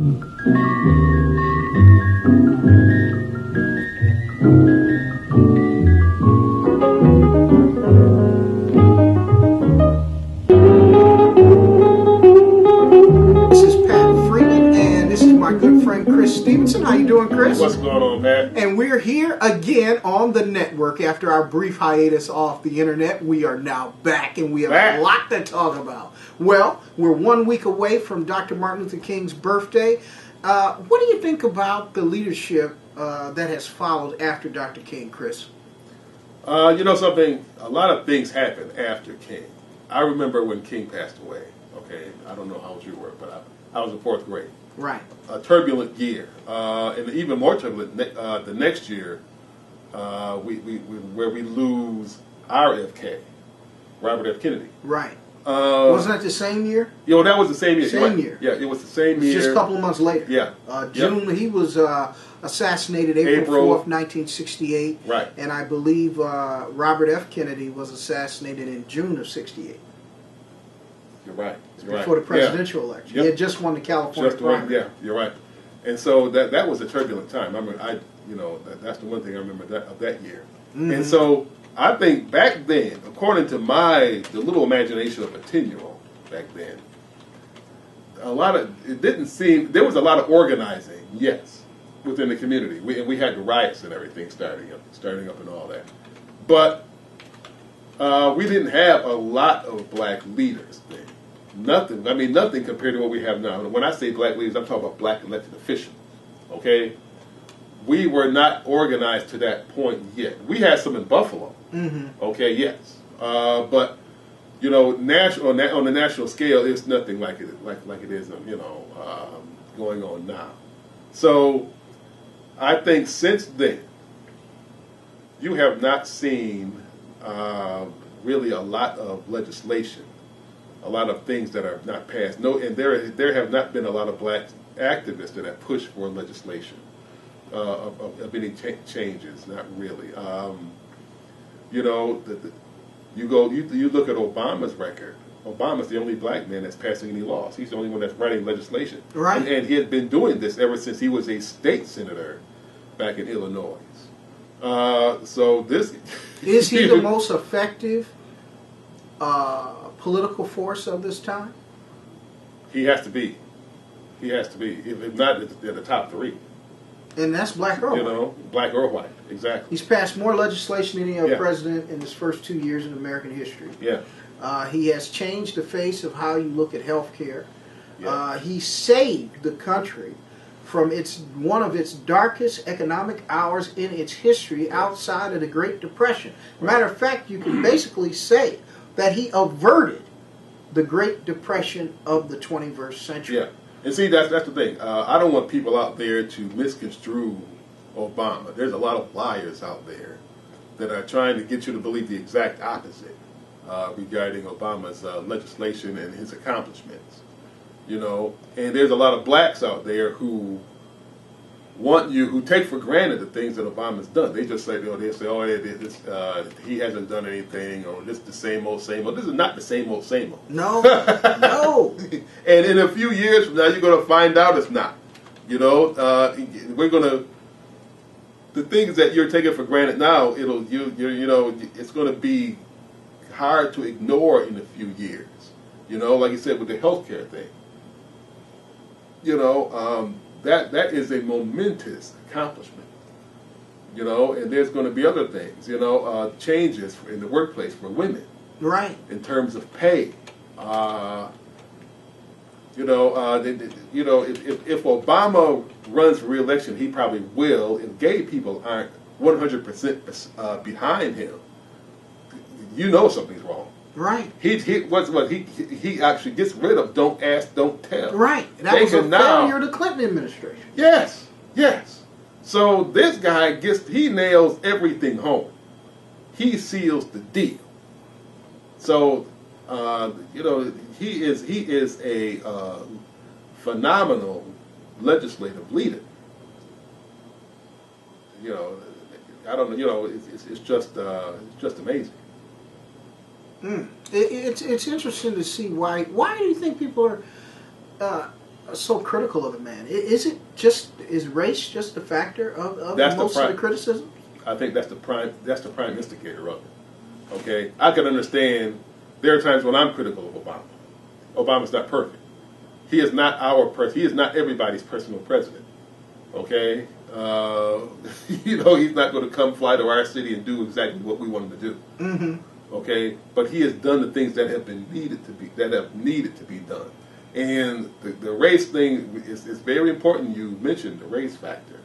Chris Stevenson. How you doing, Chris? What's going on, Pat? And we're here again on the network after our brief hiatus off the internet. We are now back, and we have a lot to talk about. Well, we're 1 week away from Dr. Martin Luther King's birthday. What do you think about the leadership that has followed after Dr. King, Chris? You know something? A lot of things happened after King. I remember when King passed away. Okay, I don't know how old you were, but I was in fourth grade. Right. A turbulent year, and even more turbulent the next year, where we lose our FK, Robert F. Kennedy. Right. Wasn't that the same year? You know, that was the same year. Same year. Yeah, it was the same year. Just a couple of months later. Yeah. June. He was assassinated April 4th, 1968. Right. And I believe Robert F. Kennedy was assassinated in June of '68. You're right. Before the presidential election. Yep. He had just won the California primary. Yeah, you're right. And so that was a turbulent time. I mean, that's the one thing I remember of that year. Mm-hmm. And so I think back then, according to the little imagination of a 10-year-old back then, there was a lot of organizing, yes, within the community. We had the riots and everything starting up and all that. But we didn't have a lot of black leaders then. Nothing. I mean, nothing compared to what we have now. And when I say black leaders, I'm talking about black elected officials. Okay? We were not organized to that point yet. We had some in Buffalo. Mm-hmm. Okay, yes. But, you know, on the national scale, it's nothing like it is, going on now. So, I think since then, you have not seen really a lot of legislation. A lot of things that are not passed. And there have not been a lot of black activists that have pushed for legislation of any changes. Not really. You look at Obama's record. Obama's the only black man that's passing any laws. He's the only one that's writing legislation. Right. And he had been doing this ever since he was a state senator back in Illinois. So this is he the most effective political force of this time? He has to be. He has to be. If not, they're the top three. And that's black or white. You know, black or white, exactly. He's passed more legislation than any other president in his first 2 years in American history. Yeah. He has changed the face of how you look at health care. Yeah. He saved the country from one of its darkest economic hours in its history outside of the Great Depression. Matter of fact, you can basically say that he averted the Great Depression of the 21st century. Yeah, and see, that's the thing. I don't want people out there to misconstrue Obama. There's a lot of liars out there that are trying to get you to believe the exact opposite regarding Obama's legislation and his accomplishments. You know, and there's a lot of blacks out there who take for granted the things that Obama's done. They just say, he hasn't done anything, or this is the same old, same old. This is not the same old, same old. No, no. And in a few years from now, you're going to find out it's not. You know, the things that you're taking for granted now, it's going to be hard to ignore in a few years. You know, like you said with the healthcare thing. You know, that is a momentous accomplishment. You know, and there's going to be other things. You know, changes in the workplace for women. Right. In terms of pay. If Obama runs for re-election, he probably will. If gay people aren't 100% behind him, you know something's wrong. Right. He actually gets rid of "Don't Ask, Don't Tell." Right. That was a failure of the Clinton administration. Yes. Yes. So this guy he nails everything home. He seals the deal. So he is a phenomenal legislative leader. You know, I don't know. You know, it's just amazing. It's interesting to see why do you think people are so critical of the man? Is race just a factor of most of the criticism? I think that's the prime instigator of it. Okay, I can understand. There are times when I'm critical of Obama. Obama's not perfect. He is not He is not everybody's personal president. Okay, he's not going to come fly to our city and do exactly what we want him to do. Mm-hmm. Okay, but he has done the things that have needed to be done. And the race thing is very important. You mentioned the race factor.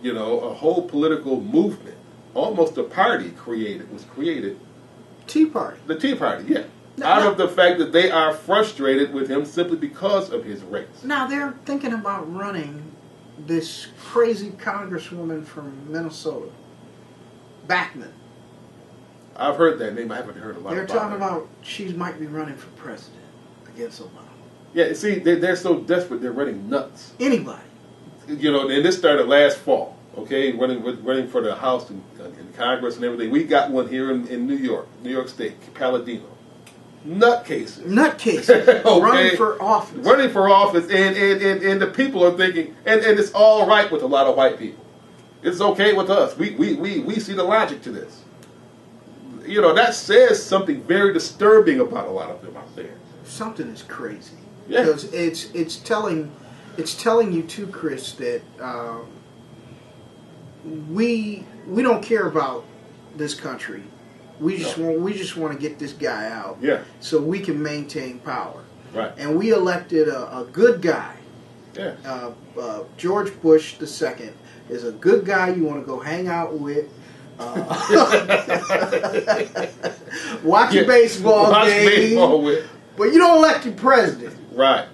A whole political movement, almost a party was created. Tea Party. The Tea Party, yeah. Out of the fact that they are frustrated with him simply because of his race. Now they're thinking about running this crazy congresswoman from Minnesota, Bachman. I've heard that name. I haven't heard a lot about her. They're talking about she might be running for president against Obama. Yeah, see, they're so desperate, they're running nuts. Anybody. And this started last fall, okay, running for the House and Congress and everything. We got one here in New York State, Palladino. Nutcases. Okay. Running for office. And the people are thinking, and it's all right with a lot of white people. It's okay with us. We see the logic to this. That says something very disturbing about a lot of them out there. Something is crazy. Yeah. Because it's telling you too, Chris, that we don't care about this country. We just want to get this guy out, so we can maintain power. Right. And we elected a good guy. Yeah. George Bush II is a good guy you want to go hang out with. Watch a baseball game. But you don't elect your president. Right.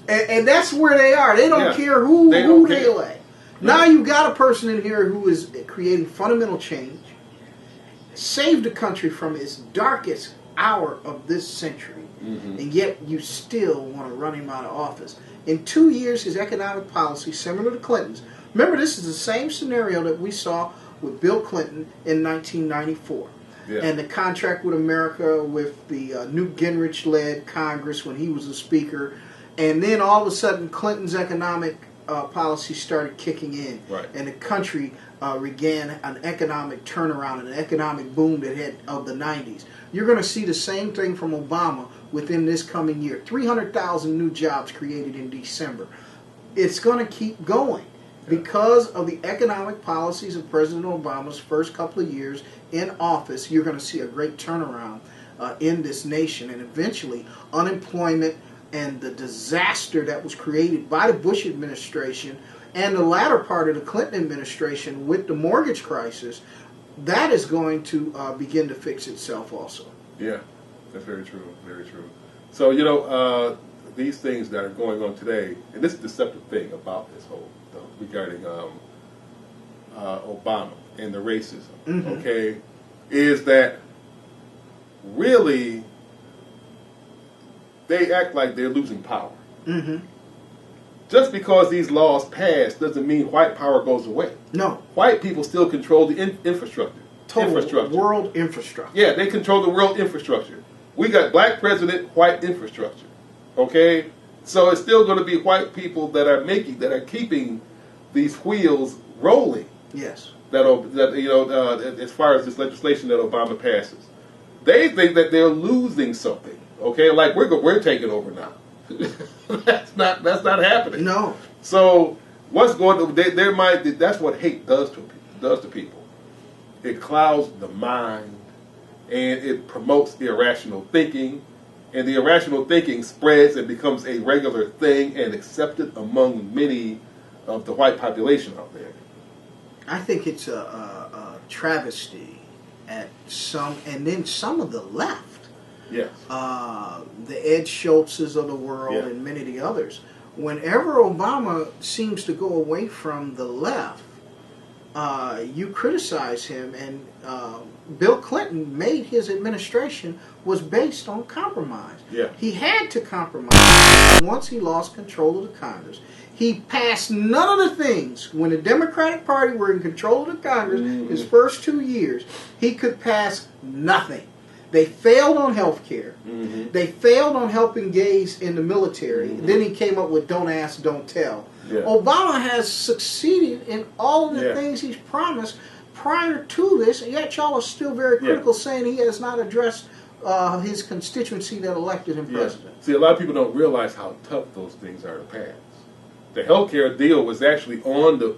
And that's where they are. They don't care who they elect. Now you got a person in here who is creating fundamental change, saved the country from its darkest hour of this century, and yet you still want to run him out of office. In 2 years, his economic policy, similar to Clinton's. Remember, this is the same scenario that we saw with Bill Clinton in 1994. Yeah. And the contract with America with the Newt Gingrich-led Congress when he was the Speaker. And then all of a sudden, Clinton's economic policy started kicking in. Right. And the country regained an economic turnaround, an economic boom that had of the 90s. You're going to see the same thing from Obama within this coming year. 300,000 new jobs created in December. It's going to keep going. Because of the economic policies of President Obama's first couple of years in office, you're going to see a great turnaround in this nation. And eventually, unemployment and the disaster that was created by the Bush administration and the latter part of the Clinton administration with the mortgage crisis, that is going to begin to fix itself also. Yeah, that's very true, very true. So, these things that are going on today, and this is the deceptive thing about this whole regarding Obama and the racism, okay, is that really they act like they're losing power. Just because these laws pass doesn't mean white power goes away. No. White people still control the infrastructure. World infrastructure. Yeah, they control the world infrastructure. We got black president, white infrastructure. Okay? So it's still going to be white people that are keeping these wheels rolling. Yes. As far as this legislation that Obama passes, they think that they're losing something. Okay, like we're taking over now. That's not happening. No. So what's going on? That's what hate does to people. It clouds the mind, and it promotes irrational thinking. And the irrational thinking spreads and becomes a regular thing and accepted among many of the white population out there. I think it's a travesty at some of the left. Yes. The Ed Schultzes of the world and many of the others. Whenever Obama seems to go away from the left, you criticize him, and Bill Clinton made his administration was based on compromise. Yeah. He had to compromise once he lost control of the Congress. He passed none of the things. When the Democratic Party were in control of the Congress his first 2 years, he could pass nothing. They failed on health care. Mm-hmm. They failed on helping gays in the military. Mm-hmm. Then he came up with don't ask, don't tell. Yeah. Obama has succeeded in all of the things he's promised prior to this, and yet y'all are still very critical, saying he has not addressed his constituency that elected him president. See, a lot of people don't realize how tough those things are to pass. The health care deal was actually on the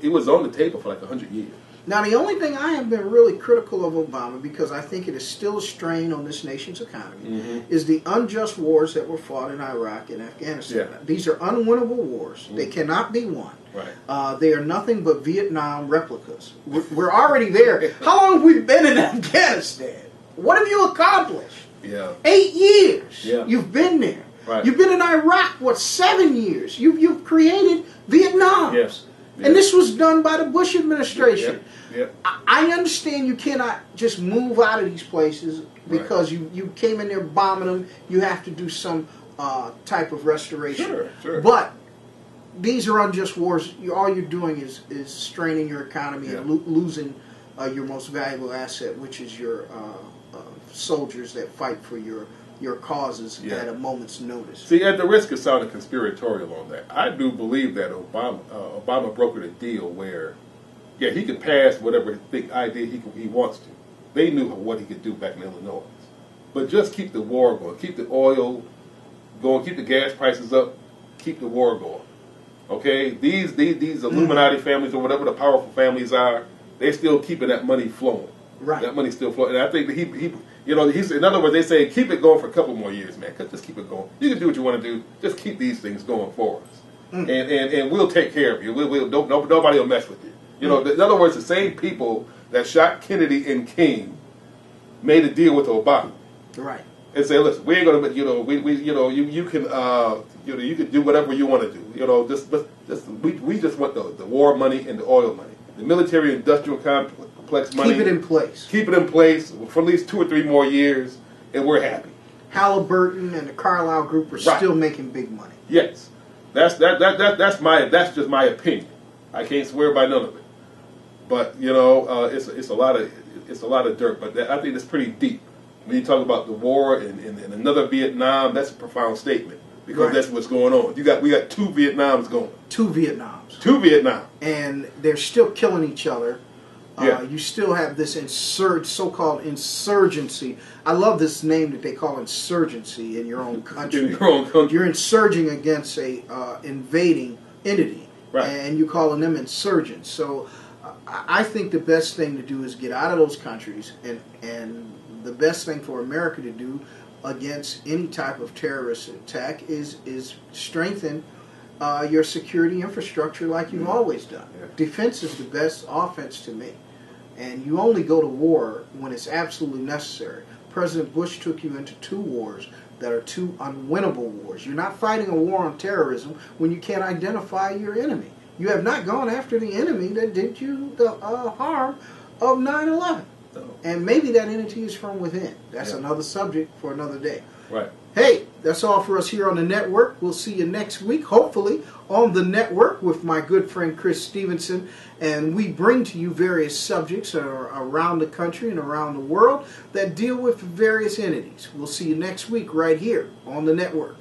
table for like 100 years. Now, the only thing I have been really critical of Obama, because I think it is still a strain on this nation's economy, is the unjust wars that were fought in Iraq and Afghanistan. Yeah. These are unwinnable wars. They cannot be won. Right. They are nothing but Vietnam replicas. We're already there. How long have we been in Afghanistan? What have you accomplished? Yeah. 8 years. Yeah. You've been there. Right. You've been in Iraq, 7 years? You've created Vietnam. Yes. And this was done by the Bush administration. Yep. I understand you cannot just move out of these places because you came in there bombing them. You have to do some type of restoration. Sure. But these are unjust wars. All you're doing is straining your economy and losing your most valuable asset, which is your soldiers that fight for your causes at a moment's notice. See, at the risk of sounding conspiratorial on that, I do believe that Obama brokered a deal where, he could pass whatever idea he wants to. They knew what he could do back in Illinois. But just keep the war going, keep the oil going, keep the gas prices up, keep the war going. Okay? These Illuminati families or whatever the powerful families are, they're still keeping that money flowing. Right. That money's still flowing. And I think that he's in other words, they say keep it going for a couple more years, man. Just keep it going. You can do what you want to do. Just keep these things going for us, and we'll take care of you. Nobody will mess with you. In other words, the same people that shot Kennedy and King made a deal with Obama, right? And say, listen, we ain't gonna, you can do whatever you want to do. We just want the war money and the oil money, the military-industrial complex money. Keep it in place. Keep it in place for at least 2 or 3 more years, and we're happy. Halliburton and the Carlyle Group are still making big money. Yes, that's just my opinion. I can't swear by none of it, but it's a lot of dirt. But I think it's pretty deep. When you talk about the war and another Vietnam, that's a profound statement because that's what's going on. We got 2 Vietnams going. 2 Vietnams. 2 Vietnam. And they're still killing each other. You still have this so-called insurgency. I love this name that they call insurgency in your own country. In your own country. You're insurging against a invading entity, and you're calling them insurgents. So I think the best thing to do is get out of those countries, and the best thing for America to do against any type of terrorist attack is strengthen your security infrastructure like you've always done. Defense is the best offense to me. And you only go to war when it's absolutely necessary. President Bush took you into 2 wars that are 2 unwinnable wars. You're not fighting a war on terrorism when you can't identify your enemy. You have not gone after the enemy that did you the harm of 9/11. And maybe that entity is from within. That's another subject for another day. Right. Hey, that's all for us here on the network. We'll see you next week, hopefully, on the network with my good friend Chris Stevenson. And we bring to you various subjects that are around the country and around the world that deal with various entities. We'll see you next week right here on the network.